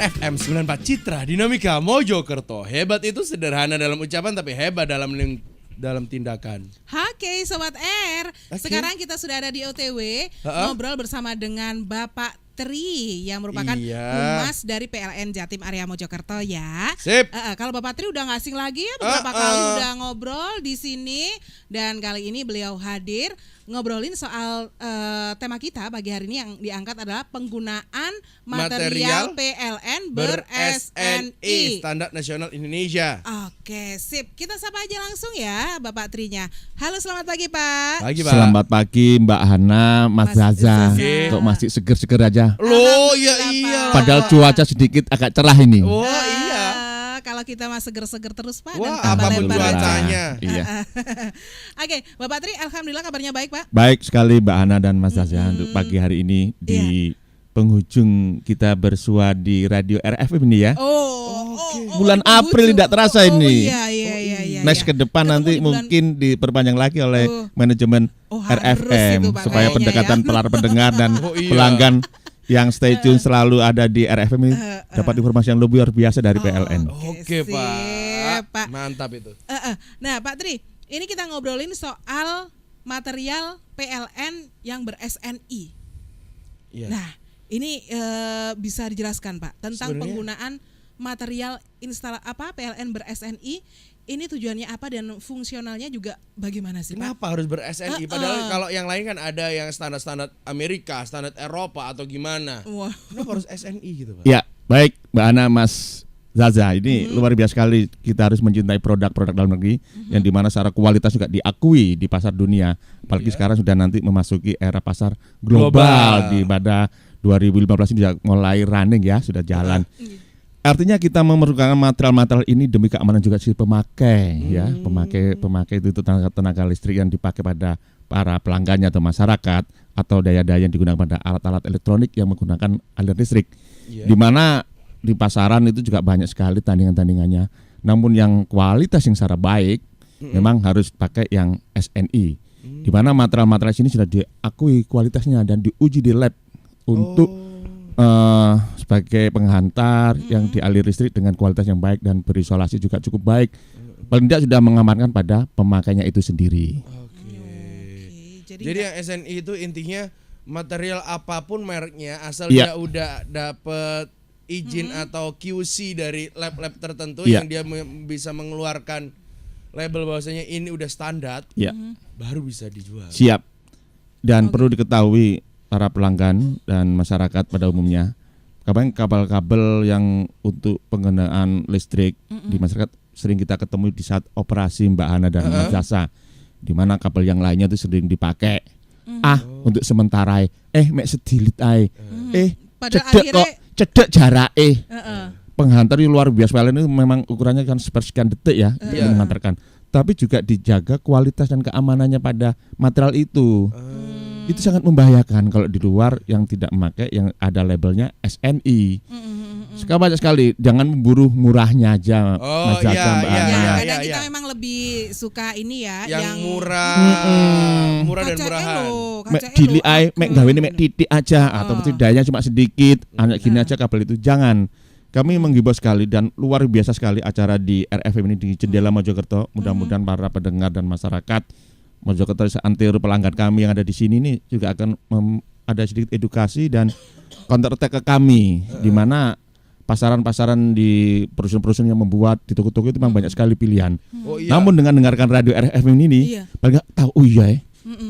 FM 94 Citra Dinamika Mojokerto. Hebat itu sederhana dalam ucapan tapi hebat dalam tindakan. Oke Sobat R, sekarang kita sudah ada di OTW ngobrol bersama dengan Bapak Tri yang merupakan humas dari PLN Jatim Area Mojokerto ya. Sip. Kalau Bapak Tri udah nggak asing lagi ya, beberapa kali udah ngobrol di sini dan kali ini beliau hadir ngobrolin soal tema kita pagi hari ini yang diangkat adalah penggunaan material PLN ber-SNI Standar Nasional Indonesia. Oke, sip. Kita sapa aja langsung ya Bapak Trinya. Halo, selamat pagi Pak. Pagi, Pak. Selamat pagi Mbak Hana, Mas Zaza. Kok masih seger-seger aja? Loh, iya. Padahal cuaca sedikit agak cerah ini. Oh iya. Kalau kita mah seger-seger terus Pak. Wah, dan apapun lebar aja. cuacanya. Iya. Oke, Bapak Tri, alhamdulillah kabarnya baik Pak. Baik sekali Mbak Hana dan Mas Zaza untuk pagi hari ini di penghujung kita bersua di Radio RFM ini ya. Bulan April tidak terasa ini. Iya. Next ke depan Ketemu nanti di bulan- mungkin diperpanjang lagi oleh manajemen harus RFM itu, Pak, supaya kayaknya pendekatan ya. para pendengar dan Oh, iya. pelanggan yang stay tune selalu ada di RFM ini dapat informasi yang luar biasa dari PLN. Oke, sip, Pak. Pak. Mantap itu. Nah Pak Tri, ini kita ngobrolin soal material PLN yang ber-SNI. Iya. Nah, ini bisa dijelaskan Pak tentang Sebenarnya- penggunaan material PLN ber-SNI. Ini tujuannya apa dan fungsionalnya juga bagaimana sih Pak? Kenapa harus ber-SNI? Padahal kalau yang lain kan ada yang standar-standar Amerika, standar Eropa atau gimana. Wah. Kenapa harus SNI gitu, Pak? Ya, baik Mbak Ana, Mas Zaza, ini luar biasa sekali kita harus mencintai produk-produk dalam negeri yang dimana secara kualitas juga diakui di pasar dunia. Apalagi sekarang sudah nanti memasuki era pasar global di pada 2015 ini sudah mulai running ya, sudah jalan. Artinya kita memerlukan material-material ini demi keamanan juga si pemakai ya, pemakai itu tenaga listrik yang dipakai pada para pelanggannya atau masyarakat atau daya-daya yang digunakan pada alat-alat elektronik yang menggunakan aliran listrik. Di mana di pasaran itu juga banyak sekali tandingan-tandingannya. Namun yang kualitas yang secara baik memang harus pakai yang SNI. Di mana material-material ini sudah diakui kualitasnya dan diuji di lab untuk sebagai penghantar yang dialir listrik dengan kualitas yang baik dan berisolasi juga cukup baik. Paling tidak sudah mengamankan pada pemakainya itu sendiri. Jadi yang SNI itu intinya material apapun mereknya asal Iya. dia udah dapet izin atau QC dari lab-lab tertentu Iya. yang dia bisa mengeluarkan label bahwasanya ini udah standar, Ya, baru bisa dijual. siap. Dan perlu diketahui para pelanggan dan masyarakat pada umumnya, kabel-kabel yang untuk penggunaan listrik di masyarakat sering kita ketemu di saat operasi Mbak Hana dan Mas Zaza, di mana kabel yang lainnya itu sering dipakai. Untuk sementara mek sedilit ae. Padahal Cedek akhirnya- kok, cedek jarake. Penghantar ini luar biasa, PLN itu memang ukurannya kan sepersekian detik ya untuk menghantarkan. Tapi juga dijaga kualitas dan keamanannya pada material itu. Itu sangat membahayakan kalau di luar yang tidak memakai yang ada labelnya SNI. Sekarang banyak sekali, jangan memburu murahnya aja, Mas Zaza, Mbak Ana. Kadang kita memang lebih suka ini ya, yang murah, murah dan murahan. Mek dili ae, mek gawene mek titik aja atau dayanya cuma sedikit, anak gini aja kabel itu jangan. Kami menghimbau sekali dan luar biasa sekali acara di RFM ini di Jendela Mojokerto. Mudah-mudahan para pendengar dan masyarakat Mojokerto seantero pelanggan kami yang ada di sini ini juga akan ada sedikit edukasi dan counter attack ke kami, di mana pasaran-pasaran di perusahaan-perusahaan yang membuat di toko-toko itu memang banyak sekali pilihan. Namun dengan dengarkan radio RFM ini, paling nggak tahu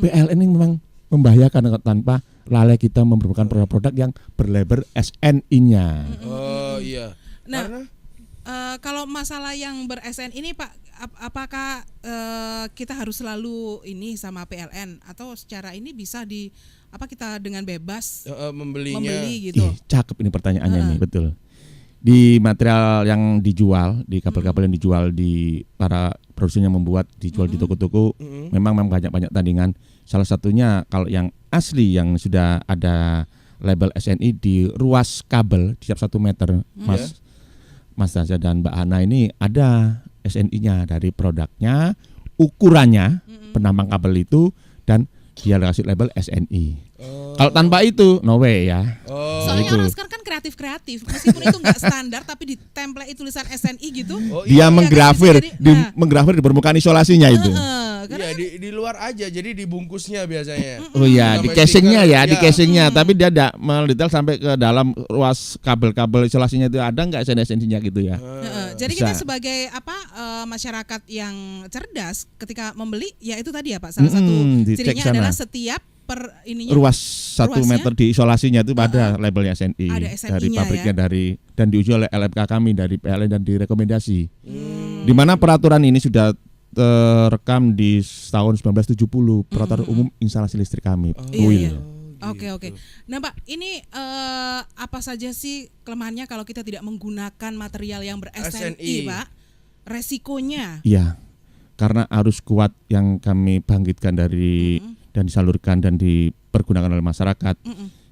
PLN ini memang membahayakan tanpa lalai kita memerlukan produk-produk yang berlabel SNI-nya. Oh iya. Nah, Karena kalau masalah yang ber-SN ini Pak, apakah kita harus selalu ini sama PLN atau secara ini bisa kita dengan bebas membeli gitu? Ih, cakep ini pertanyaannya nih, betul. Di material yang dijual, di kabel-kabel yang dijual di para produsen yang membuat dijual di toko-toko, memang banyak tandingan. Salah satunya kalau yang asli yang sudah ada label SNI di ruas kabel di setiap 1 meter, Mas Zaza dan Mbak Hana, ini ada SNI-nya dari produknya, ukurannya, penambang kabel itu, dan dia kasih label SNI. Kalau tanpa itu no way ya. Oh. Soalnya itu. orang sekarang kan kreatif, meskipun itu nggak standar tapi di template tulisan SNI gitu. Oh, Dia iya. menggrafir bisa jadi- nah. menggrafir di permukaan isolasinya itu. Karena Iya di luar aja, jadi dibungkusnya biasanya. Oh iya, di Sama casingnya stiker, ya, di iya. casingnya. Tapi dia tidak mendetail sampai ke dalam ruas kabel-kabel isolasinya itu ada nggak SNI-nya gitu ya. Jadi Bisa. kita sebagai masyarakat yang cerdas ketika membeli, ya itu tadi ya Pak, salah satu dicek cirinya sana. adalah setiap ininya Ruas 1 ruasnya, meter di isolasinya itu ada labelnya SNI Ada dari SNI-nya pabriknya ya. dan diuji oleh LMK kami dari PLN dan direkomendasi. Di mana peraturan ini sudah terekam di tahun 1970 peraturan umum instalasi listrik kami. Iya, WIL. iya. Oke. Nah Pak, ini apa saja sih kelemahannya kalau kita tidak menggunakan material yang ber-SNI, SNI. Pak? Resikonya? Iya. Karena arus kuat yang kami bangkitkan dari dan disalurkan dan dipergunakan oleh masyarakat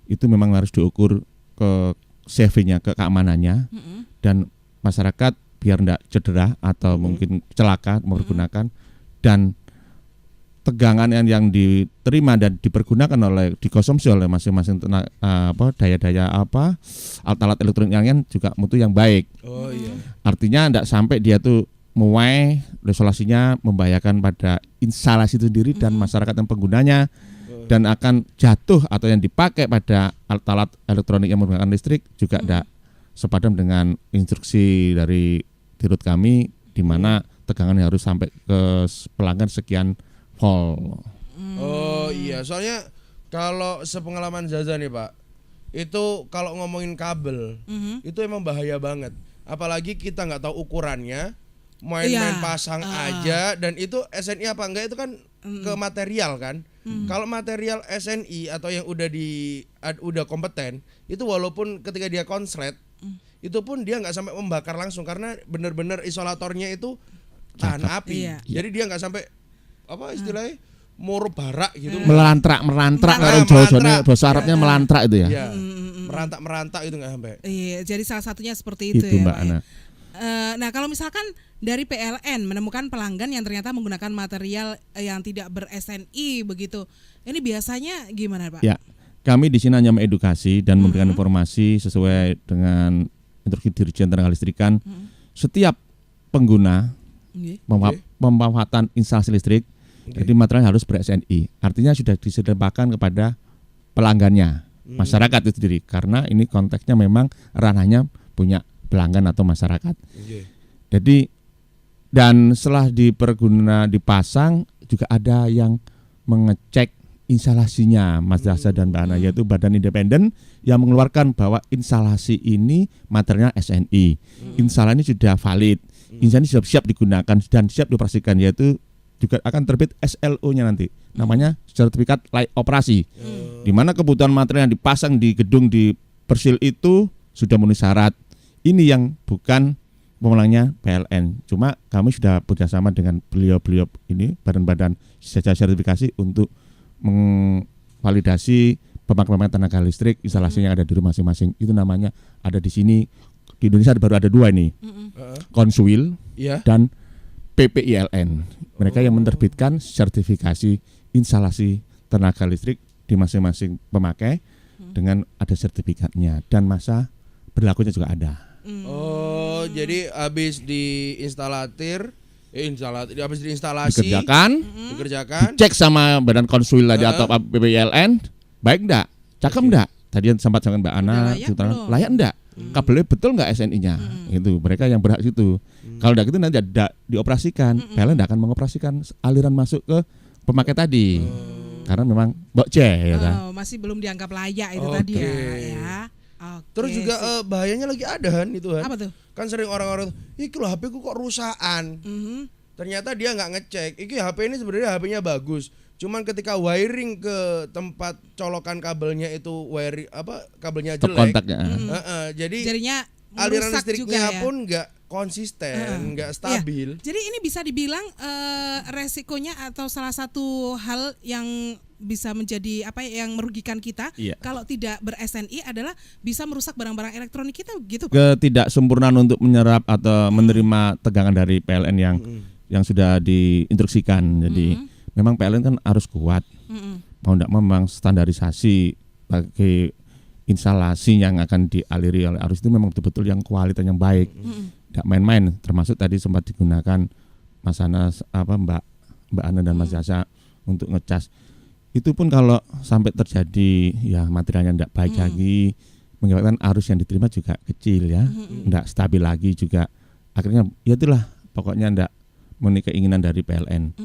itu memang harus diukur ke CV-nya, ke keamanannya dan masyarakat biar tidak cedera atau mungkin celaka mempergunakan dan tegangan yang diterima dan dipergunakan oleh dikonsumsi oleh masing-masing daya-daya alat-alat elektronik yang juga mutu yang baik. Oh iya. Artinya tidak sampai dia tuh muai isolasinya membahayakan pada instalasi itu sendiri dan masyarakat yang penggunanya dan akan jatuh atau yang dipakai pada alat-alat elektronik yang menggunakan listrik juga tidak sepadan dengan instruksi dari dirut kami di mana tegangannya harus sampai ke pelanggan sekian volt. Oh iya, soalnya kalau sepengalaman Zaza nih Pak, itu kalau ngomongin kabel itu emang bahaya banget. Apalagi kita nggak tahu ukurannya, main-main Iya. pasang aja, dan itu SNI apa enggak itu kan ke material kan. Kalau material SNI atau yang udah kompeten, itu walaupun ketika dia konslet, itu pun dia nggak sampai membakar langsung karena benar-benar isolatornya itu tahan api. Iya. Jadi dia nggak sampai apa istilahnya moro barak gitu. Melantrak kalau Jawa-Jawa bahasa Arabnya melantrak itu ya. Iya. Merantak itu nggak sampai. Iya, jadi salah satunya seperti itu, Itu ya Mbak Pak, ya. Ana. Nah kalau misalkan dari PLN menemukan pelanggan yang ternyata menggunakan material yang tidak ber-SNI begitu, ini biasanya gimana Pak? Ya, kami di sini hanya mengedukasi dan memberikan informasi sesuai dengan instruksi Dirjen Tenaga Listrikan. Setiap pengguna Nggih. pemanfaatan instalasi listrik, jadi material harus ber-SNI. Artinya sudah disediakan kepada pelanggannya, masyarakat itu sendiri. Karena ini konteksnya memang ranahnya punya pelanggan atau masyarakat. Jadi dan setelah dipasang juga ada yang mengecek instalasinya Mas Zaza dan Mbak Ana, yaitu badan independen yang mengeluarkan bahwa instalasi ini materialnya SNI. Instalasi ini sudah valid, instalasi sudah siap digunakan dan siap dioperasikan, yaitu juga akan terbit SLO-nya nanti. Namanya sertifikat layak operasi. Di mana kebutuhan material yang dipasang di gedung di Persil itu sudah memenuhi syarat. Ini yang bukan pemenangnya PLN. Cuma kami sudah bekerjasama dengan beliau-beliau ini badan-badan jasa sertifikasi untuk mengvalidasi pemakaian tenaga listrik instalasinya yang ada di rumah masing-masing. Itu namanya ada di sini di Indonesia baru ada 2 ini, Konsuil Iya. dan PPILN. Mereka yang menerbitkan sertifikasi instalasi tenaga listrik di masing-masing pemakai dengan ada sertifikatnya dan masa berlakunya juga ada. Oh, jadi habis habis diinstalasi dikerjakan. Dicek sama badan konsuil tadi atau PPILN, baik enggak? Cakep enggak? Tadi yang sempat dengan Mbak Ana, layak ceritakan, belum? layak enggak? Kabelnya betul enggak SNI-nya? Itu mereka yang berhak situ. Kalau enggak gitu nanti tidak dioperasikan, PLN enggak akan mengoperasikan aliran masuk ke pemakai tadi. Karena memang bokce ya kan. Oh, masih belum dianggap layak itu Oke. tadi ya. Oke, Terus juga sip. bahayanya lagi ada Han itu Han. Apa tuh? Kan sering orang-orang tuh, "Iki loh HP ku kok rusakan." Ternyata dia nggak ngecek. Iki HP ini sebenarnya HP-nya bagus. Cuman ketika wiring ke tempat colokan kabelnya itu kabelnya jelek. Terkontaknya. Jadi Jadinya aliran merusak listriknya juga ya. pun nggak konsisten, nggak stabil. Jadi ini bisa dibilang resikonya atau salah satu hal yang bisa menjadi yang merugikan kita Iya. kalau tidak ber-SNI adalah bisa merusak barang-barang elektronik kita gitu Pak. Ketidaksempurnaan untuk menyerap atau menerima tegangan dari PLN yang sudah diinstruksikan. Jadi memang PLN kan harus kuat. Mau tidak memang standarisasi sebagai instalasi yang akan dialiri oleh arus itu memang betul-betul yang kualitas yang baik, tidak main-main. Termasuk tadi sempat digunakan Mas Anas, Mbak Ana dan Mas Zaza untuk ngecas. Itu pun kalau sampai terjadi ya materialnya tidak baik lagi, menyebabkan arus yang diterima juga kecil ya, tidak stabil lagi juga. Akhirnya ya itulah pokoknya tidak memenuhi keinginan dari PLN.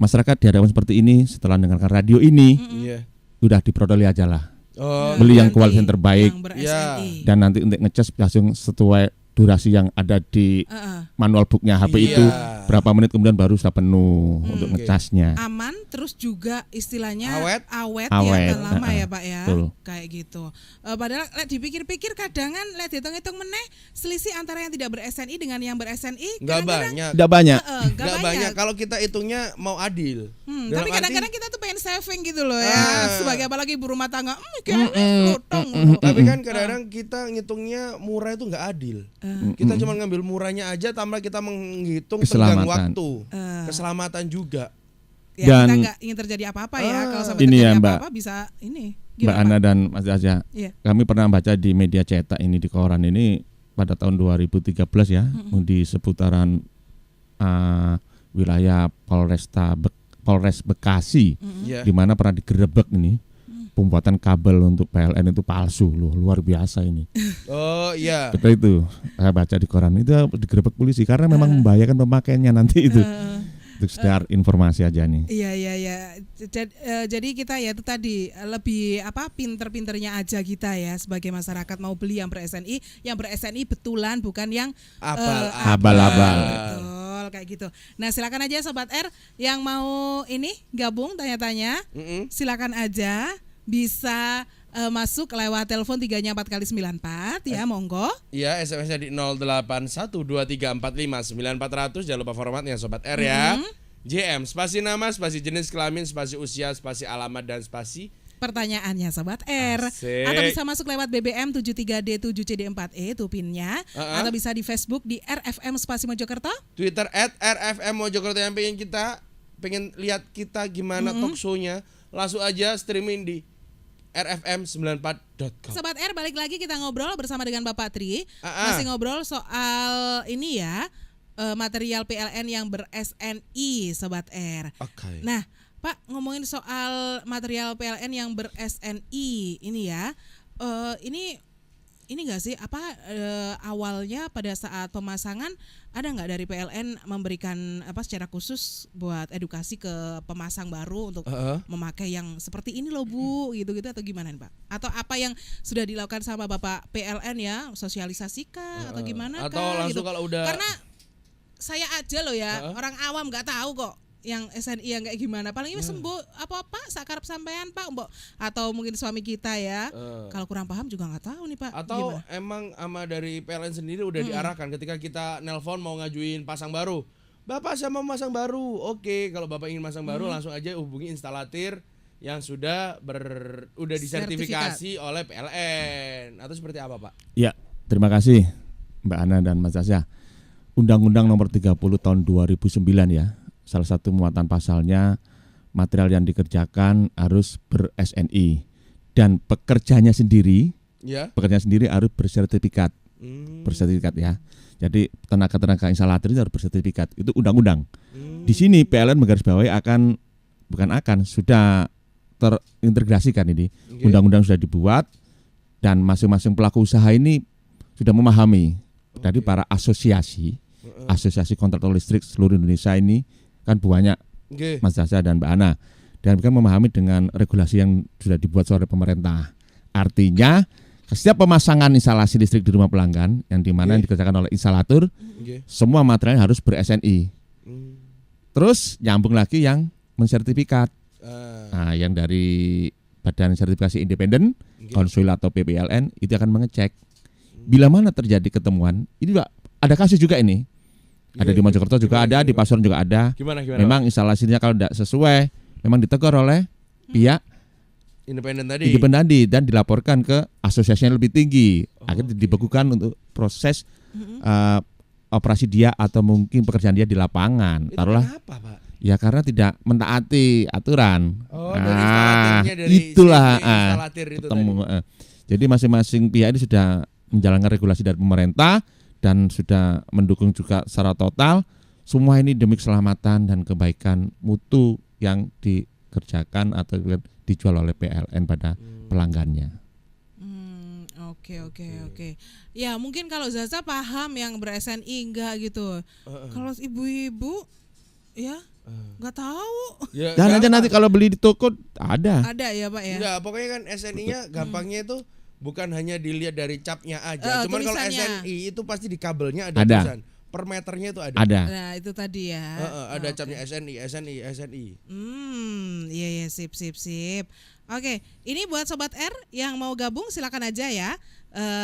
Masyarakat dihadapkan seperti ini setelah mendengarkan radio ini, udah diprodoli aja lah. Beli yang kualitas yang terbaik, dan nanti untuk ngecas langsung sesuai durasi yang ada di manual booknya HP itu, berapa menit kemudian baru sudah penuh untuk ngecasnya. Aman, terus juga istilahnya awet ya, kan lama ya Pak ya, kayak gitu. Padahal dipikir-pikir kadangan, hitung-hitung meneh selisih antara yang tidak ber-SNI dengan yang ber-SNI nggak banyak. Kalau kita hitungnya mau adil. Tapi kadang-kadang kita tuh pengen saving gitu loh ya, sebagai apalagi ibu rumah tangga, kayaknya lotong. Tapi kan kadang-kadang kita ngitungnya murah itu nggak adil. Kita cuma ngambil murahnya aja tanpa kita menghitung tenggang waktu, keselamatan juga. Ya, kita nggak ingin terjadi apa-apa ya. Kalau sampai ini terjadi ya, Mbak, apa-apa bisa ini. Mbak Ana dan Mas Zaza, kami pernah baca di media cetak ini, di koran ini pada tahun 2013 ya, di seputaran wilayah Polres Bekasi, di mana pernah digerebek ini. Pembuatan kabel untuk PLN itu palsu loh, luar biasa ini. Oh iya. Betul itu, saya baca di koran itu digerebek polisi karena memang membahayakan pemakaiannya nanti itu. Untuk sekedar informasi aja nih. Iya. Jadi kita ya itu tadi lebih pinter-pinternya aja kita ya sebagai masyarakat mau beli yang ber-SNI, betulan bukan yang abal-abal. Betul kayak gitu. Nah silakan aja Sobat R yang mau ini gabung tanya-tanya, silakan aja. Bisa masuk lewat telepon 3-nya 4 kali 94 ya, monggo. Iya, SMS-nya di 0812345900. Jangan lupa formatnya Sobat R ya. JM, spasi nama, spasi jenis kelamin, spasi usia, spasi alamat, dan spasi pertanyaannya Sobat R. Asik. Atau bisa masuk lewat BBM 73D7CD4E itu pinnya. Atau bisa di Facebook di RFM Spasi Mojokerto, Twitter @RFM Mojokerto. Yang pengen lihat kita gimana talk show-nya, langsung aja streaming di rfm94.com. Sobat R, balik lagi kita ngobrol bersama dengan Bapak Tri. Masih ngobrol soal ini ya, material PLN yang ber-SNI Sobat R. Nah Pak, ngomongin soal material PLN yang ber-SNI ini ya, ini nggak sih awalnya pada saat pemasangan ada nggak dari PLN memberikan secara khusus buat edukasi ke pemasang baru untuk memakai yang seperti ini loh Bu, gitu-gitu atau gimana Pak? Atau apa yang sudah dilakukan sama Bapak PLN ya, sosialisasi kah atau gimana atau kah? Langsung gitu. Kalau udah, karena saya aja loh ya, orang awam nggak tahu kok yang SNI yang kayak gimana. Paling ini sembuh apa sakarep sampean Pak, Mbok, atau mungkin suami kita ya. Kalau kurang paham juga nggak tahu nih Pak. Atau gimana? emang sama dari PLN sendiri udah diarahkan ketika kita nelpon mau ngajuin pasang baru. Bapak saya mau masang baru. Oke, kalau Bapak ingin masang baru langsung aja hubungi instalatir yang sudah disertifikasi oleh PLN. Atau seperti apa Pak? Ya, terima kasih Mbak Ana dan Mas Zaza. Undang-Undang Nomor 30 Tahun 2009 ya. Salah satu muatan pasalnya, material yang dikerjakan harus ber-SNI dan pekerjanya sendiri harus bersertifikat. Bersertifikat ya. Jadi tenaga instalator itu harus bersertifikat. Itu undang-undang. Di sini PLN menggarisbawahi sudah terintegrasikan ini. Undang-undang sudah dibuat dan masing-masing pelaku usaha ini sudah memahami. Dari para asosiasi kontraktor listrik seluruh Indonesia ini kan banyak, Mas Zaza dan Mbak Ana, dan mereka memahami dengan regulasi yang sudah dibuat oleh pemerintah. Artinya setiap pemasangan instalasi listrik di rumah pelanggan yang dimana yang dikerjakan oleh instalator, semua material harus ber-SNI. Terus nyambung lagi yang mensertifikat, yang dari Badan Sertifikasi Independen, Konsul atau PPLN itu akan mengecek. Bila mana terjadi ketemuan, ini Pak, ada kasus juga ini. Ada di Mojokerto juga ada, di Pasuruan juga ada. Gimana? Memang instalasinya kalau tidak sesuai, memang ditegur oleh pihak independen tadi dan dilaporkan ke asosiasi yang lebih tinggi. Akhirnya dibekukan untuk proses operasi dia atau mungkin pekerjaan dia di lapangan. Itu Taruhlah. kenapa, Pak? Ya karena tidak mentaati aturan. Oh, dari instalatirnya, dari itulah si instalatir itu ketemu. tadi. Jadi masing-masing pihak ini sudah menjalankan regulasi dari pemerintah dan sudah mendukung juga secara total. Semua ini demi keselamatan dan kebaikan mutu yang dikerjakan atau dijual oleh PLN pada pelanggannya. Oke. Ya mungkin kalau Zaza paham yang ber-SNI enggak gitu. Kalau ibu-ibu ya nggak tahu. Ya, Dan aja nanti kalau beli di toko ada. Ada ya Pak ya. Enggak, pokoknya kan SNI-nya gampangnya itu bukan hanya dilihat dari capnya aja. Cuman kalau tulisannya. SNI itu pasti di kabelnya ada Ada. tulisan. Per meternya itu ada. Ada. Nah itu tadi ya. Ada capnya SNI. Iya sip. Oke, ini buat Sobat R yang mau gabung silakan aja ya.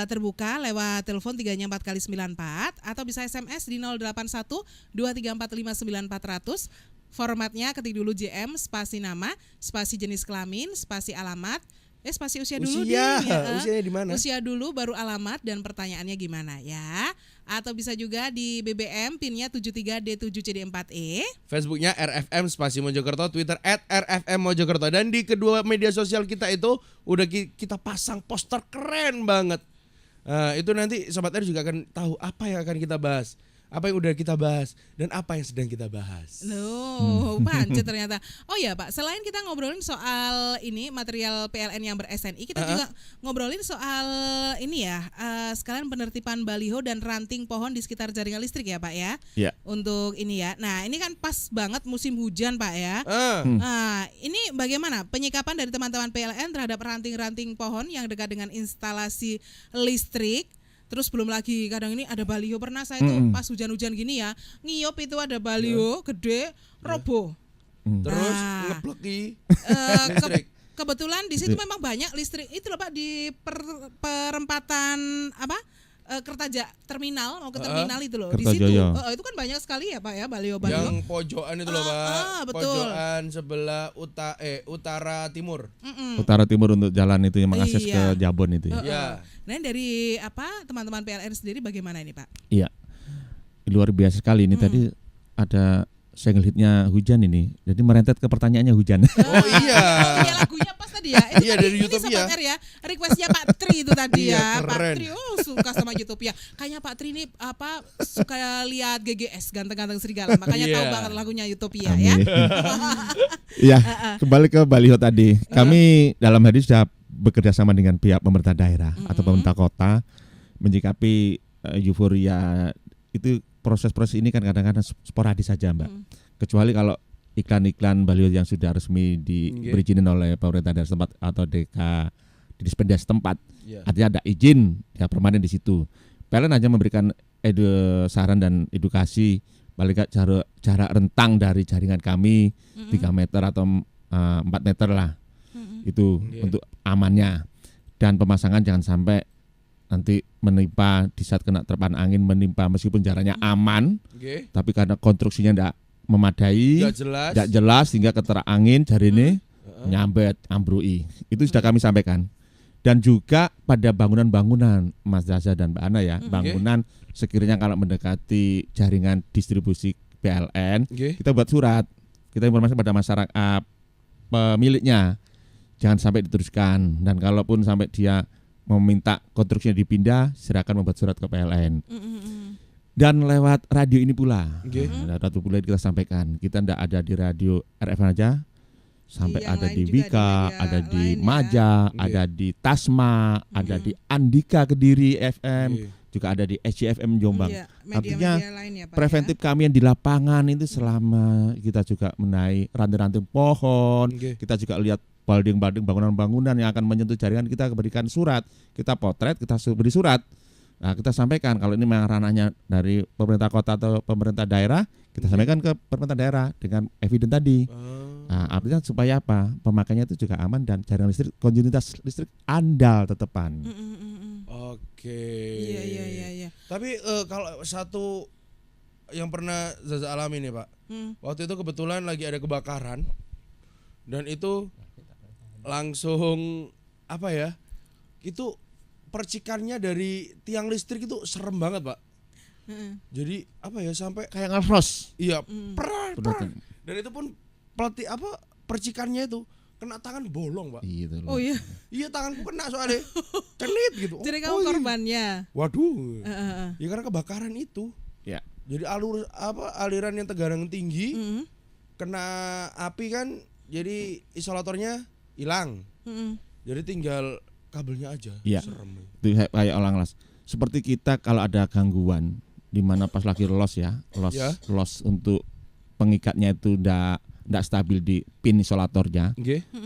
Terbuka lewat telepon 3-nya 4 kali 94 atau bisa SMS di 081 23459 400. Formatnya ketik dulu JM spasi nama, spasi jenis kelamin, spasi alamat, spasi usia dulu Usianya di mana? Usia dulu baru alamat dan pertanyaannya gimana ya. Atau bisa juga di BBM pinnya 73D7CD4E. Facebooknya RFM Spasi Mojokerto, Twitter @RFM Mojokerto, dan di kedua media sosial kita itu udah kita pasang poster keren banget. Itu nanti Sobat R juga akan tahu apa yang akan kita bahas, apa yang udah kita bahas, dan apa yang sedang kita bahas. Loh, pancet ternyata. Oh ya Pak, selain kita ngobrolin soal ini material PLN yang ber-SNI, kita juga ngobrolin soal ini ya, sekalian penertiban baliho dan ranting pohon di sekitar jaringan listrik ya Pak ya. Iya. Untuk ini ya. Nah, ini kan pas banget musim hujan Pak ya. Nah, ini bagaimana penyikapan dari teman-teman PLN terhadap ranting-ranting pohon yang dekat dengan instalasi listrik? Terus belum lagi kadang ini ada baliho, pernah saya itu pas hujan-hujan gini ya, ngiyop itu ada baliho gede roboh. Terus ngebleki listrik. Kebetulan di situ memang banyak listrik itu loh Pak, di perempatan Kertaja terminal, mau ke terminal itu loh. Di situ itu kan banyak sekali ya Pak ya baliho-baliho. Yang pojokan itu loh Pak. Betul. Pojokan sebelah utara timur. Utara timur untuk jalan itu yang mengakses ke Jabon itu. Iya. Nah dari teman-teman PLN sendiri bagaimana ini Pak? Iya. Luar biasa sekali ini tadi ada single hitnya hujan ini. Jadi merentet ke pertanyaannya hujan. Oh iya. Iya lagunya pas tadi ya. Itu iya tadi, dari YouTube ini ya. Sobat R ya. Requestnya Pak Tri itu tadi Iya, ya. Pak keren. Tri suka sama Utopia. Kayaknya Pak Tri ini suka lihat GGS ganteng-ganteng serigala. Makanya tahu banget lagunya Utopia ya. Iya. Kembali ke baliho tadi. Kami dalam hari sudah bekerja sama dengan pihak pemerintah daerah atau pemerintah kota menyikapi euforia itu. Proses-proses ini kan kadang-kadang sporadis saja Mbak. Kecuali kalau iklan-iklan baliho yang sudah resmi diberi izin oleh pemerintah daerah setempat atau DK di Dispenda setempat. Artinya ada izin ya permanen di situ. PLN hanya memberikan saran dan edukasi balik cara rentang dari jaringan kami 3 meter atau 4 meter lah. Itu untuk amannya. Dan pemasangan jangan sampai nanti menimpa di saat kena terpaan angin menimpa meskipun jaraknya aman, tapi karena konstruksinya tidak memadai, tidak jelas sehingga ketera angin jari ini nyambet ambrui. Itu sudah kami sampaikan. Dan juga pada bangunan-bangunan Mas Zaza dan Mbak Ana ya, bangunan sekiranya kalau mendekati jaringan distribusi PLN, kita buat surat, kita informasi pada masyarakat pemiliknya, jangan sampai diteruskan. Dan kalaupun sampai dia meminta konstruksinya dipindah, silakan membuat surat ke PLN. Dan lewat radio ini pula, radio pula kita sampaikan. Kita tidak ada di radio RFM aja, sampai ada di Wika, ada di Maja, ada di Tasma, ada di Andika Kediri FM, juga ada di SCFM Jombang. Artinya preventif kami yang di lapangan itu selama kita juga menaik ranting-ranting pohon, kita juga lihat balding-balding bangunan-bangunan yang akan menyentuh jaringan, kita berikan surat, kita potret, kita beri surat. Nah, kita sampaikan kalau ini memang ranahnya dari pemerintah kota atau pemerintah daerah, kita sampaikan ke pemerintah daerah dengan evidence tadi. Nah, artinya supaya apa? Pemakaiannya itu juga aman dan jaringan listrik, kontinuitas listrik andal tetepan. Oke. Iya. Tapi kalau satu yang pernah Zaza alami nih Pak, waktu itu kebetulan lagi ada kebakaran dan itu langsung itu percikannya dari tiang listrik itu serem banget Pak. Jadi sampai Kayak ngefrost. iya, Dan itu pun percikannya itu kena tangan bolong, Pak. Gitu loh. Oh iya. Iya, tanganku kena soalnya. Cenit gitu. Jadi kamu iya. korbannya. Waduh. Heeh. Ya karena kebakaran itu. Ya. Jadi aliran yang tegangan tinggi kena api kan, jadi isolatornya hilang. Jadi tinggal kabelnya aja. Iya. Serem. Itu kayak orang las. Seperti kita kalau ada gangguan di mana pas lagi los untuk pengikatnya itu ndak stabil di pin isolatornya,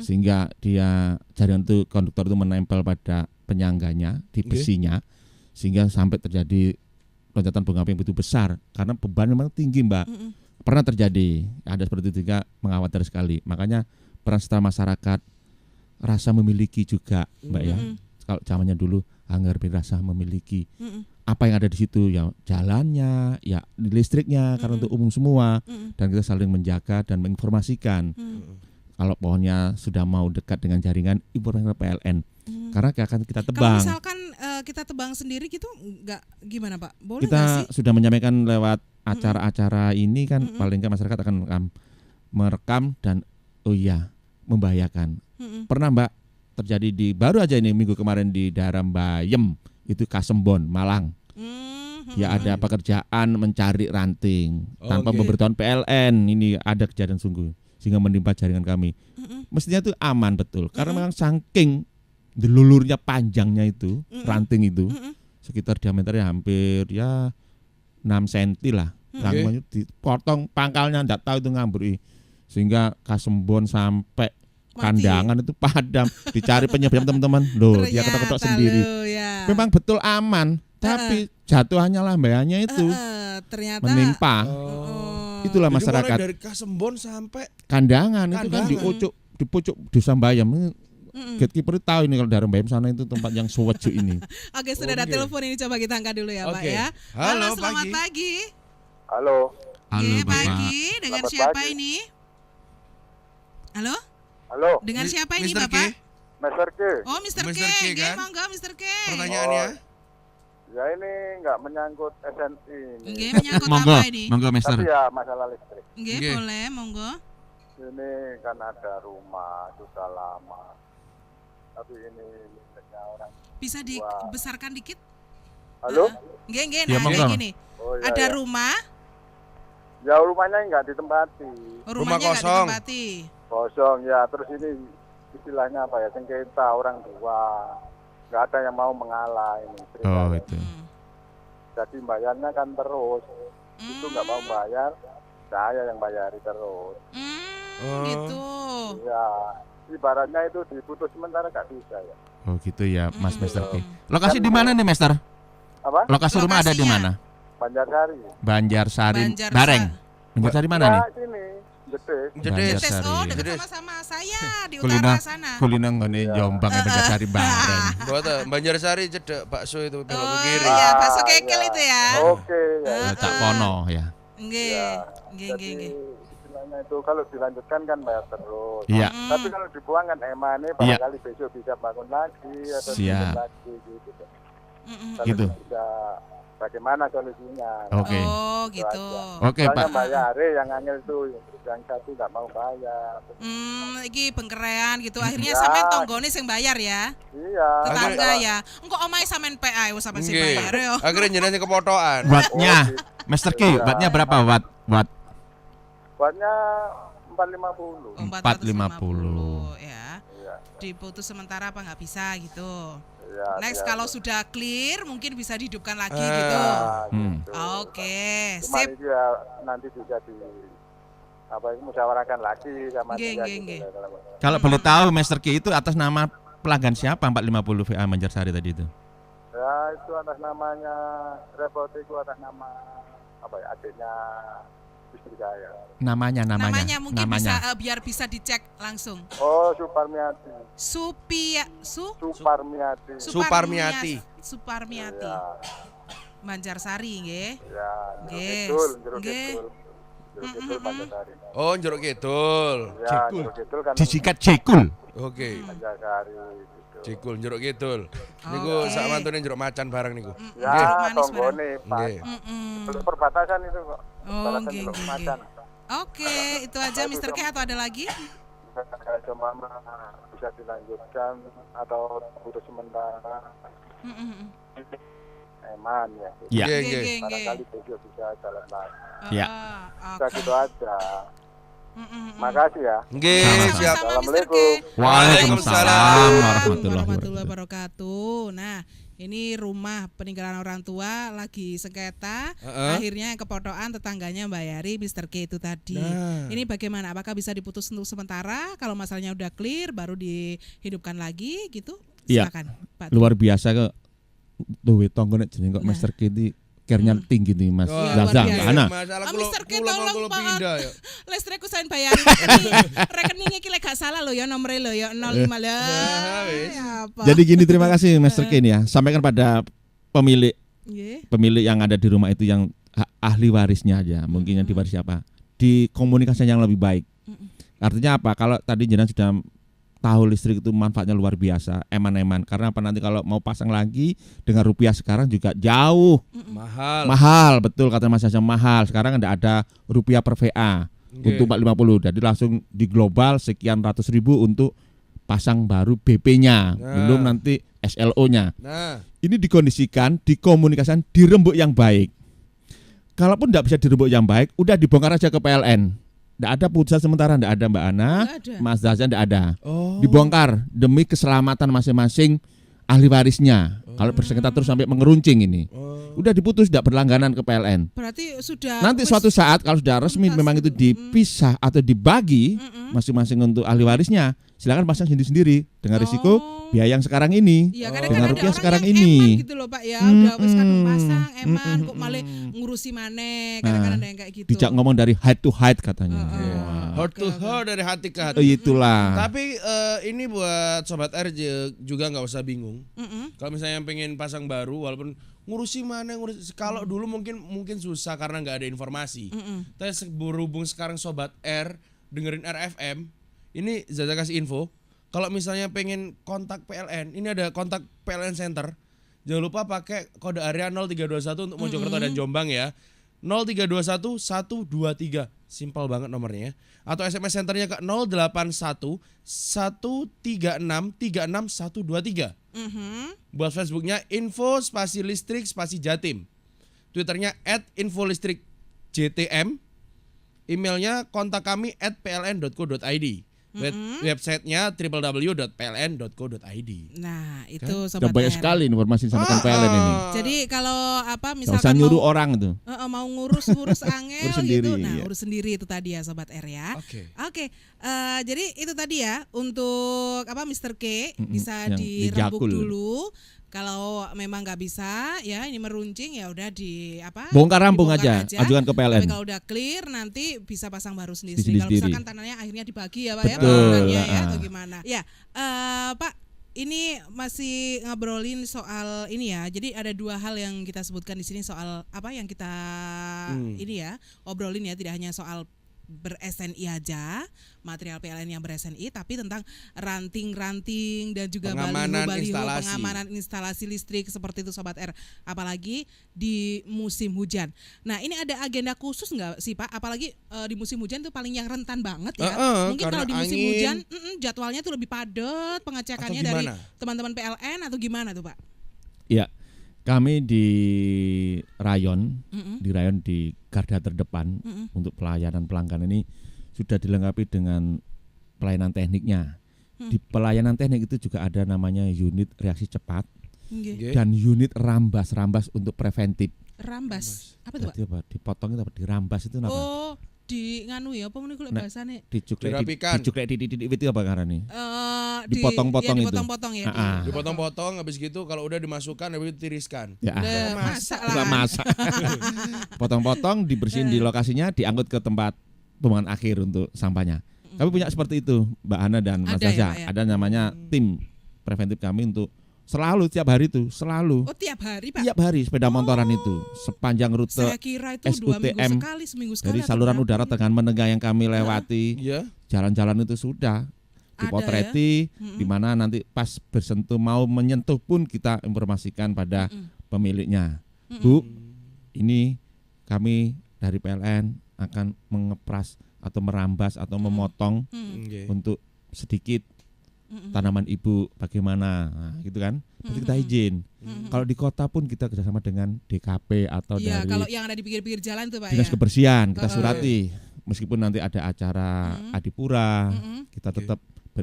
sehingga dia jaringan itu konduktor itu menempel pada penyangganya di besinya, sehingga sampai terjadi lonjakan bunga api yang begitu besar karena beban memang tinggi, Mbak. Pernah terjadi, ada seperti itu juga, mengkhawatirkan sekali. Makanya peran serta masyarakat, rasa memiliki juga, Mbak ya. Kalau zamannya dulu Anggar rasa memiliki apa yang ada di situ, ya jalannya, ya listriknya, karena untuk umum semua, dan kita saling menjaga dan menginformasikan. Kalau pohonnya sudah mau dekat dengan jaringan, informasi ke PLN, karena akan kita tebang. Kalau misalkan kita tebang sendiri gitu, nggak gimana Pak? Boleh kita nggak sih? Sudah menyampaikan lewat acara-acara ini kan, paling nggak masyarakat akan merekam dan membahayakan. Pernah Mbak terjadi baru aja ini minggu kemarin di daerah Bayem, itu Kasembon, Malang. Ya ada pekerjaan mencari ranting tanpa pemberitahuan PLN. Ini ada kejadian sungguh sehingga menimpa jaringan kami. Mestinya itu aman betul, karena memang saking delulurnya panjangnya itu ranting itu, sekitar diameternya hampir 6 cm lah. Rantingnya dipotong pangkalnya, enggak tahu itu ngamburi, sehingga Kasembon sampai kandangan itu padam, dicari penyebabnya teman-teman. Loh, dia ketok-ketok sendiri. Ya. Memang betul aman, tapi jatuhannya lambayannya itu ternyata menimpa. Itulah Jadi masyarakat. Dari Kasembon sampai Kandangan itu kan di pucuk Desa Bayam. Gatekeeper tahu ini kalau daerah Bayam sana itu tempat yang suweju ini. Oke, sudah ada telepon ini, coba kita angkat dulu ya, Pak ya. Halo, selamat pagi. Halo. Halo, Oke, Bapak. pagi. Dengan Selamat siapa pagi. ini? Halo? Halo. Dengan siapa ini, Mr. K? Bapak? Mr. K. Oh, Mr. K. Mr. K, Nggih, kan? monggo Mr. K. Pertanyaannya, Ya ini nggak menyangkut SNI. Nggih, menyangkut Monggo, apa ini? monggo Mister. Tapi ya masalah listrik. Nggih, Nggih. boleh, monggo. Ini kan ada rumah sudah lama. Tapi ini miliknya orang. Bisa dibesarkan dikit? Halo? Nggih, nggih. Ya, Nah, monggo. kayak gini. Oh, iya, Ada iya. rumah, Ya rumahnya nggak ditempati. rumahnya nggak kosong. ditempati. Kosong ya. Terus ini istilahnya apa ya? Sengketa orang tua. Nggak ada yang mau mengalah ini. Oh, ceritanya. itu. Jadi bayarnya kan terus. Itu nggak mau bayar. Saya yang bayari terus. Gitu. Ya, ibaratnya itu diputus sementara nggak bisa ya. Oh, gitu ya, Mas Mister K. Lokasi di mana nih, Mister? Apa? Lokasi rumah ada di Lokasinya? mana? Banjarsari. Banjarsari, Banjarsari. Bareng. Banjarsari mana nih? Ya, sini, Jedek. Jedes. Jedes, oh dekat Jedes. sama saya di Kulina, utara sana. kulina nggone Jombang ya Banjarsari Bareng. Buat Banjarsari cedek bakso itu belok ke Oh kiri. iya, bakso kekel itu ya. Oke, ya. Ya, Cak Pono ya. Nggih, nggih, Jadi nggih. istilahnya itu kalau dilanjutkan kan bayar terus. Iya. Tapi kalau dibuang kan emane Iya. barangkali besok bisa bangun lagi atau Siap. bikin lagi gitu. Tapi Gitu. bisa bagaimana solusinya? Oke. Oh, gitu. Oke, Soalnya Pak. bayar yang angel itu yang satu nggak mau bayar. Iki bengkerean gitu. Akhirnya Ya. sampean tonggone sing bayar ya. Iya. Tetangga ya. Engko omahe sampean PA wis sampean sing Nggih. bayar yo. Akhirnya jenenge kepotokan. Wattnya, Mister K, wattnya berapa watt? Watt Buatnya 450. 450. Ya. Iya. Diputus sementara apa nggak bisa gitu. Iya. Next iya. kalau sudah clear mungkin bisa dihidupkan lagi Ah. gitu. Nah, Hmm. gitu. Oke, Cuma sip. itu ya nanti bisa musyawarahkan lagi sama Nggih, dia nggih, gitu. nggih. Kalau boleh tahu Mister K itu atas nama pelanggan siapa 450 VA Banjarsari tadi itu? Ya itu atas namanya repot itu atas nama apa ya adiknya istri saya. Namanya Namanya mungkin namanya. bisa biar bisa dicek langsung. Oh Suparmiati. Suparmiati. Suparmiati. Suparmiati. Ya, Banjarsari nggih. ya. Nggih. Jeruk Nggih. kidul. Jeruk kidul Banjarsari. Oh, Jeruk Kidul. Ya, Jekul. jeruk kidul kan Disikat Jekul. Oke. Banjarsari gitu. Jekul Jeruk Kidul. Niku Oke. sak mantune jeruk macan bareng niku. Ya, Jeruk manis tonggone Pak. Nggih. Perbatasan itu kok. Oh, Perbatasan nggih, Jeruk nggih, Macan. Oke, itu aja Mr. K atau ada lagi? Cuma bisa dilanjutkan atau putus sementara. Eman ya. Ya. Barangkali besok bisa jalan lagi. Ya. Bisa gitu aja. Makasih ya. Nggih, siap. Sama-sama Mr. K. Waalaikumsalam warahmatullahi wabarakatuh. Nah, ini rumah peninggalan orang tua lagi sengketa, akhirnya yang kepotokan tetangganya bayari Mr. K itu tadi. Ini bagaimana? Apakah bisa diputus untuk sementara? Kalau masalahnya udah clear, baru dihidupkan lagi gitu? Iya. Silakan, Pak. Luar biasa kok. Tuh tonggo nek jeneng kok Mr. K iki kernya tinggi nih Mas Zaza. Ana. Mr. K tolong Pak. Ya. Listrikku saya bayarin. Rekeningnya iki lek gak salah lo ya, nomornya lo ya 05 lah. Ya, apa? Jadi gini, terima kasih Mr. K ya. Sampaikan pada pemilik yang ada di rumah itu yang ahli warisnya aja. Mungkin yang diwarisi apa? Di komunikasi yang lebih baik. Artinya apa? Kalau tadi jenengan sudah tahu listrik itu manfaatnya luar biasa, eman-eman. Karena apa, nanti kalau mau pasang lagi dengan rupiah sekarang juga jauh mahal, betul kata Mas Hasan, mahal. Sekarang ada rupiah per VA untuk 450. Jadi langsung di global sekian ratus ribu untuk pasang baru BP-nya, belum nanti SLO-nya. Ini dikondisikan, dikomunikasikan, dirembuk yang baik. Kalaupun tidak bisa dirembuk yang baik, udah dibongkar aja ke PLN. Tidak ada putusan sementara, tidak ada Mbak Ana, Mas Zaza, tidak ada. Dibongkar demi keselamatan masing-masing ahli warisnya. Kalau bersengketa terus sampai mengeruncing ini, udah diputus, tidak berlangganan ke PLN. Berarti sudah. Nanti suatu saat kalau sudah resmi memang itu dipisah atau dibagi masing-masing untuk ahli warisnya, silakan pasang sendiri-sendiri dengan risiko biaya yang sekarang ini, ya, dengan rupiah sekarang Eman ini. gitu loh Pak ya, udah wis kadung pasang eman kok malah ngurusi maneh, kadang-kadang ada yang kayak gitu. Dijak ngomong dari height to height katanya. Heart to heart, dari hati ke hati. Itulah. Tapi ini buat sobat RJ juga nggak usah bingung. Kalau misalnya yang pengen pasang baru, walaupun ngurusi mana kalau dulu mungkin susah karena nggak ada informasi. Tapi berhubung sekarang sobat R dengerin RFM, ini Zaza kasih info. Kalau misalnya pengen kontak PLN, ini ada kontak PLN Center. Jangan lupa pakai kode area 0321 untuk Mojokerto dan Jombang ya. 0321 123. Simpel banget nomornya ya. Atau SMS centernya ke 081 136 36123. Buat Facebooknya info spasi listrik spasi Jatim. Twitternya @infoListrikJTM. Emailnya kontak kami @pln.co.id. Websitenya www.pln.co.id. Nah itu Kan? sobat Udah banyak R. sekali informasi disampaikan PLN ini. Jadi kalau Nggak misalkan usah nyuruh mau, orang itu. mau ngurus angel Urus sendiri, gitu, nah iya. urus sendiri itu tadi ya sobat R ya. Oke. Jadi itu tadi ya untuk Mr. K bisa yang dirembuk dijakul. dulu. Kalau memang nggak bisa ya ini meruncing ya udah Bongkar rampung dibongkar aja, ajukan ke PLN. Tapi kalau udah clear nanti bisa pasang baru sendiri. Sendiri-sendiri. Kalau misalkan tanahnya akhirnya dibagi ya Pak ya, Betul. bangunannya ya atau gimana. Ya, Pak, ini masih ngobrolin soal ini ya. Jadi ada dua hal yang kita sebutkan di sini soal apa yang kita ini ya obrolin ya, tidak hanya soal ber-SNI aja, material PLN yang ber-SNI, tapi tentang ranting-ranting dan juga baliho-baliho pengamanan instalasi listrik seperti itu sobat R, apalagi di musim hujan. Nah ini ada agenda khusus nggak sih Pak? Apalagi di musim hujan itu paling yang rentan banget ya. Mungkin kalau di musim hujan jadwalnya tuh lebih padat pengecekannya dari teman-teman PLN atau gimana tuh Pak? Iya. Kami di rayon, di garda terdepan untuk pelayanan pelanggan ini sudah dilengkapi dengan pelayanan tekniknya. Di pelayanan teknik itu juga ada namanya unit reaksi cepat dan unit rambas untuk preventif. Rambas, apa itu Pak? Jadi apa? Dipotong itu apa? Dirambas itu apa? Oh, di nganu ya, apa meneh kuwi bahasane? Dicuklek itu apa karane? Dipotong-potong itu. Dipotong-potong ya. Dipotong-potong, habis gitu kalau udah dimasukkan habis itu tiriskan. Ya. Masak. Potong-potong, dibersihin di lokasinya, diangkut ke tempat pembuangan akhir untuk sampahnya. Kami punya seperti itu, Mbak Ana dan Mas Zaza. Ya, ada namanya tim preventif kami untuk selalu tiap hari itu, selalu. Oh, tiap hari, Pak. Tiap hari sepeda motoran itu sepanjang rute Saya kira itu 2 minggu sekali, seminggu sekali. dari saluran udara dengan menengah yang kami lewati. Jalan-jalan itu sudah dipotreti di mana nanti pas bersentuh mau menyentuh pun kita informasikan pada pemiliknya. Bu, ini kami dari PLN akan mengepras atau merambat atau memotong Nggih. untuk sedikit tanaman ibu bagaimana, nah, gitu kan? Berarti kita izin. Kalau di kota pun kita kerjasama dengan DKP atau Iya, dari kalau yang ada di pinggir-pinggir jalan tuh Pak dinas ya. kebersihan kita surati. Meskipun nanti ada acara adipura, kita Oke. tetap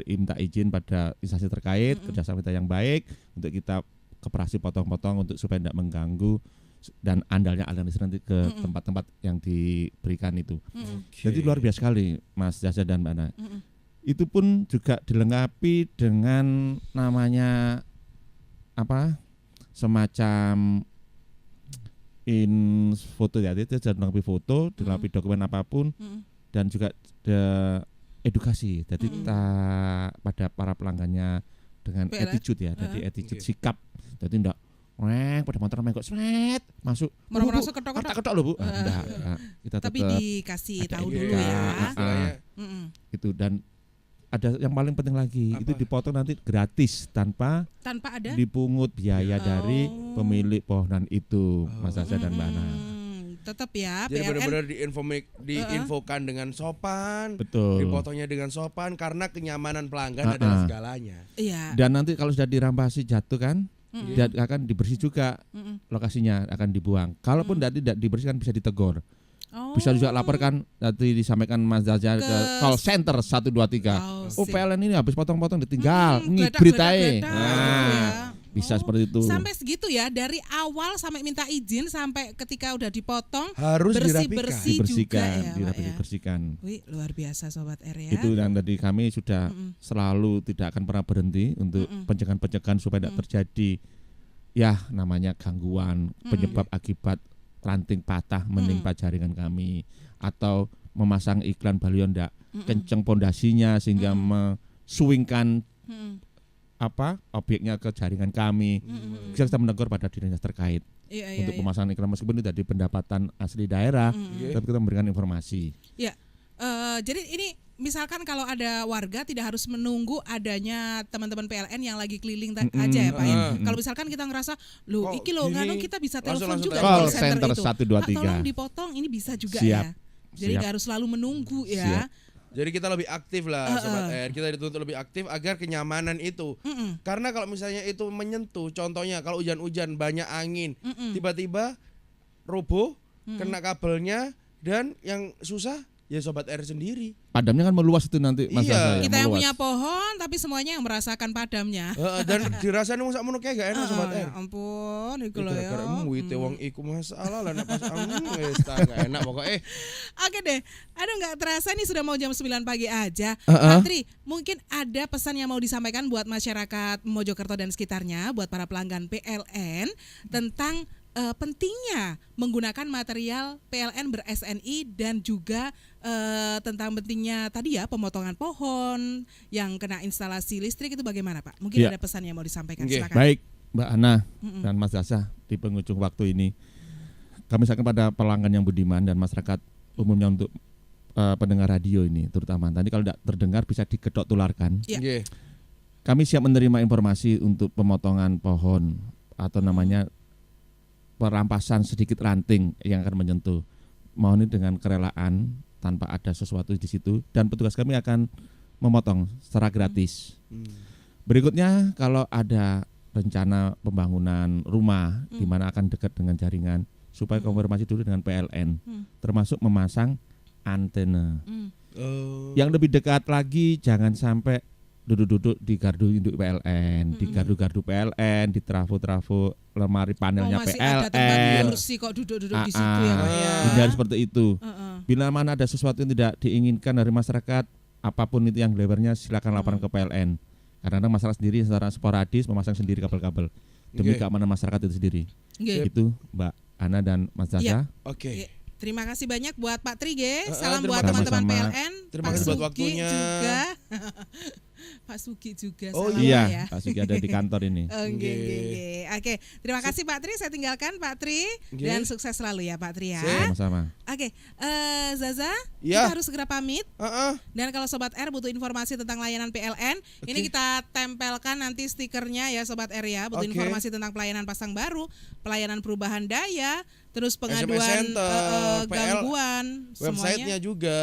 minta izin pada instansi terkait, kerjasama kita yang baik untuk kita keperasi potong-potong untuk supaya tidak mengganggu dan andalnya aliran listrik nanti ke tempat-tempat yang diberikan itu. Jadi luar biasa sekali Mas Zaza dan Mbak Ana. Itu pun juga dilengkapi dengan namanya apa? Semacam foto ya, itu dilengkapi foto, dilengkapi dokumen apapun dan juga edukasi. Jadi kita pada para pelanggannya dengan PLN. attitude ya, jadi attitude Oke. sikap. Jadi enggak pada motor kok seret masuk. Merosot ketok-ketok. Ketok loh Bu. Enggak. Kita Tapi tetap dikasih ada tahu etika. dulu ya. Istilahnya, itu dan ada yang paling penting lagi, Apa? itu dipotong nanti gratis tanpa Tanpa ada dipungut biaya dari Oh. pemilik pohonan itu, Mas Zaza dan Mbak Ana. tetap ya Jadi PLN. benar-benar diinfokan dengan sopan, Betul. dipotongnya dengan sopan karena kenyamanan pelanggan adalah segalanya. Iya. Dan nanti kalau sudah dirampasi jatuh kan, dia akan dibersih juga lokasinya, akan dibuang. Kalaupun tidak dibersihkan bisa ditegur. Oh. Bisa juga laporkan, nanti disampaikan Mas Zaza ke call center 123. Oh, sip. PLN ini habis potong-potong ditinggal, Geledak, ngibrit geledak, ae. geledak, Nah, ya. bisa Oh, seperti itu. Sampai segitu ya, dari awal sampai minta izin sampai ketika udah dipotong Harus bersih juga ya, Pak ya. dibersihkan. Wih, luar biasa Sobat R ya. Itu dan tadi kami sudah selalu tidak akan pernah berhenti untuk pencegahan-pencegahan supaya tidak terjadi ya namanya gangguan penyebab akibat ranting patah menimpa jaringan kami atau memasang iklan baliho ndak kenceng pondasinya sehingga mensuingkan apa objeknya ke jaringan kami. Bisa kita menegur pada dinas terkait Iya, untuk iya. pemasangan iklan meskipun itu dari pendapatan asli daerah, tapi kita memberikan informasi. Ya, jadi ini misalkan kalau ada warga tidak harus menunggu adanya teman-teman PLN yang lagi keliling aja ya Pak ya. Kalau misalkan kita ngerasa, loh Kok iki loh gini? nganu kita bisa telepon Langsung juga telepon. di call center Call itu. center 123. Pak, tolong dipotong, ini bisa juga Siap. ya. Jadi Siap. nggak harus selalu menunggu ya. Siap. Jadi kita lebih aktif lah Sobat R. Kita dituntut lebih aktif agar kenyamanan itu. Karena kalau misalnya itu menyentuh, contohnya kalau hujan-hujan banyak angin, tiba-tiba roboh, kena kabelnya dan yang susah ya Sobat R sendiri. Padamnya kan meluas itu nanti Mas Iya. Zaza ya, Kita yang meluas. punya pohon tapi semuanya yang merasakan padamnya. Dan dirasain wong sakmono kayak gak enak Sobat Ya R. ampun, iku lho ya. Gara-gara wite wong iku masalah lah nek pas wis ta gak enak pokoknya. Oke deh, aduh nggak terasa nih sudah mau jam 9 pagi aja. Patri, mungkin ada pesan yang mau disampaikan buat masyarakat Mojokerto dan sekitarnya, buat para pelanggan PLN tentang pentingnya menggunakan material PLN ber-SNI dan juga tentang pentingnya tadi ya pemotongan pohon yang kena instalasi listrik itu bagaimana Pak? Mungkin Ya. ada pesan yang mau disampaikan, Oke. silakan. Baik, Mbak Ana dan Mas Zaza, di penghujung waktu ini kami sampaikan pada pelanggan yang budiman dan masyarakat umumnya untuk pendengar radio ini terutama. Tadi kalau tidak terdengar bisa diketok tularkan. Ya. Nggih. Kami siap menerima informasi untuk pemotongan pohon atau namanya perampasan sedikit ranting yang akan menyentuh. Mohon ini dengan kerelaan tanpa ada sesuatu di situ dan petugas kami akan memotong secara gratis. Berikutnya kalau ada rencana pembangunan rumah di mana akan dekat dengan jaringan supaya konfirmasi dulu dengan PLN termasuk memasang antena. Yang lebih dekat lagi jangan sampai duduk-duduk di gardu induk PLN, di gardu-gardu PLN, di trafo-trafo lemari panelnya masih ada tempat PLN. kursi kok duduk-duduk di situ ya Pak ya. Hindari seperti itu. Bila mana ada sesuatu yang tidak diinginkan dari masyarakat, apapun itu yang lebarnya silakan laporan ke PLN. Karena masyarakat sendiri secara sporadis memasang sendiri kabel-kabel demi Oke. keamanan masyarakat itu sendiri. Nggih. Itu Mbak Ana dan Mas Zaza. Iya. Oke. Terima kasih banyak buat Pak Tri Ge. Salam terima buat kasih. teman-teman Sama-sama. PLN. Terima Pak kasih buat Sugi waktunya. juga. Pak Sugi juga. Oh, salam Iya, ya. Pak Sugi ada di kantor ini. Oke, terima kasih Pak Tri. Saya tinggalkan Pak Tri Nggih. dan sukses selalu ya Pak Tri ya. Sip. Sama-sama. Oke, Zaza, Ya. kita harus segera pamit. Dan kalau Sobat R butuh informasi tentang layanan PLN, ini kita tempelkan nanti stikernya ya Sobat R ya. Butuh informasi tentang pelayanan pasang baru, pelayanan perubahan daya, terus pengaduan center, gangguan, websitenya semuanya juga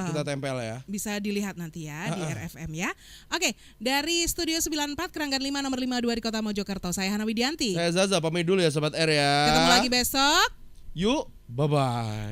kita tempel ya. bisa dilihat nanti ya di RFM ya. Oke, dari Studio 94 Keranggan 5 nomor 52 di Kota Mojokerto, saya Hana Widianti. Saya Zaza pamit dulu ya Sobat R ya. Ketemu lagi besok. Yuk, bye-bye.